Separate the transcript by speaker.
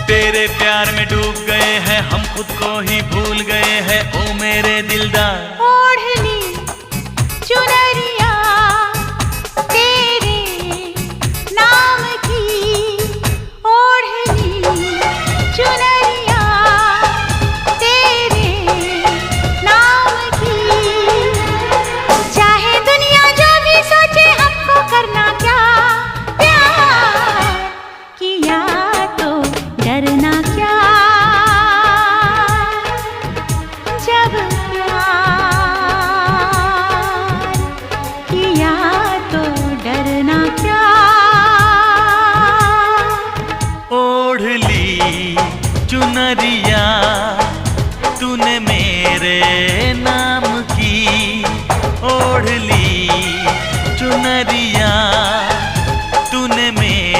Speaker 1: तेरे प्यार में डूब गए हैं हम, खुद को ही भूल गए हैं ओ मेरे दिलदार।
Speaker 2: ओढ़ ली चुनरिया तेरे नाम की, ओढ़ ली चुनरिया तेरे नाम की। चाहे दुनिया जो भी सोचे हमको करना क्या, प्यार किया तो डरना क्या। जब किया तो डरना क्या।
Speaker 1: ओढ़ ली चुनरिया तूने मेरे नाम की, ओढ़